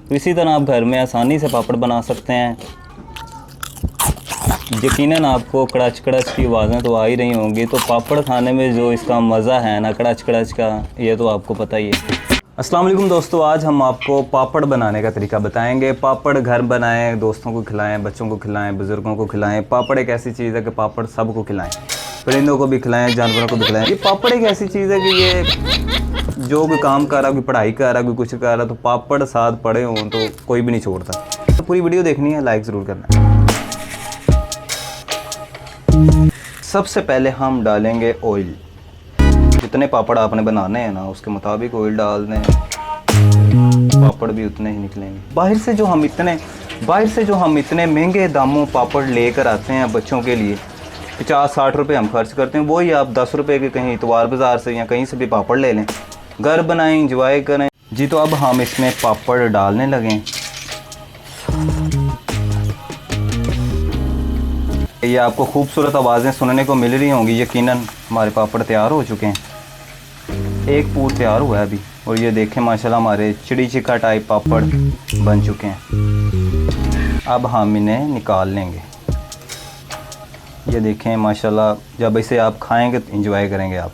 तो इसी तरह आप घर में आसानी से पापड़ बना सकते हैं। यकीनन आपको कड़ाच कड़ाच की आवाज़ें तो आ ही रही होंगी, तो पापड़ खाने में जो इसका मज़ा है ना कड़ाच कड़ाच का, ये तो आपको पता ही है। अस्सलाम वालेकुम दोस्तों, आज हम आपको पापड़ बनाने का तरीका बताएंगे। पापड़ घर बनाएं, दोस्तों को खिलाएं, बच्चों को खिलाएं, बुज़ुर्गों को खिलाएं। पापड़ एक ऐसी चीज़ है कि पापड़ सबको खिलाएं, परिंदों को भी खिलाएं, जानवरों को भी खिलाएं। ये पापड़ एक ऐसी चीज़ है कि ये जो भी काम कर रहा, कोई पढ़ाई कर रहा, कोई कुछ कर रहा, तो पापड़ साथ पड़े हों तो कोई भी नहीं छोड़ता। तो पूरी वीडियो देखनी है, लाइक ज़रूर करना है। सबसे पहले हम डालेंगे ऑयल। जितने पापड़ आपने बनाने हैं ना उसके मुताबिक ऑयल डाल दें, पापड़ भी उतने ही निकलेंगे। बाहर से जो हम इतने महंगे दामों पापड़ लेकर आते हैं बच्चों के लिए, 50-60 रुपये हम खर्च करते हैं, वही आप 10 रुपये के कहीं इतवार बाज़ार से या कहीं से भी पापड़ ले लें, घर बनाएं, इंजॉय करें जी। तो अब हम इसमें पापड़ डालने लगें। ये आपको खूबसूरत आवाज़ें सुनने को मिल रही होंगी। यकीनन हमारे पापड़ तैयार हो चुके हैं, एक पूर तैयार हुआ है अभी, और ये देखें माशाल्लाह हमारे चिड़ी चिक्का टाइप पापड़ बन चुके हैं। अब हम इन्हें निकाल लेंगे। ये देखें माशाल्लाह, जब इसे आप खाएंगे तो एंजॉय करेंगे आप।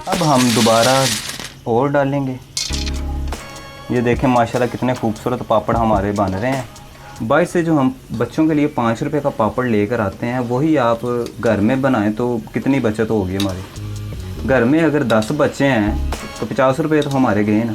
अब हम दोबारा और डालेंगे। ये देखें माशाल्लाह कितने खूबसूरत पापड़ हमारे बन रहे हैं। बाहर से जो हम बच्चों के लिए 5 रुपये का पापड़ लेकर आते हैं, वही आप घर में बनाएं तो कितनी बचत होगी हमारी। घर में अगर 10 बच्चे हैं तो 50 रुपये तो हमारे गए ना।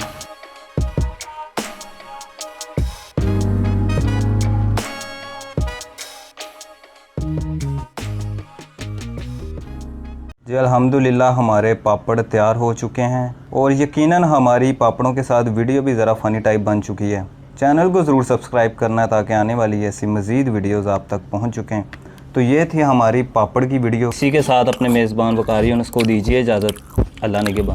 जी अल्हम्दुलिल्लाह हमारे पापड़ तैयार हो चुके हैं, और यकीनन हमारी पापड़ों के साथ वीडियो भी ज़रा फ़नी टाइप बन चुकी है। चैनल को ज़रूर सब्सक्राइब करना है ताकि आने वाली ऐसी मज़ीद वीडियोज़ आप तक पहुंच चुके हैं। तो ये थी हमारी पापड़ की वीडियो। इसी के साथ अपने मेज़बान वकारी उसको दीजिए इजाज़त। अल्लाह ने के बाद।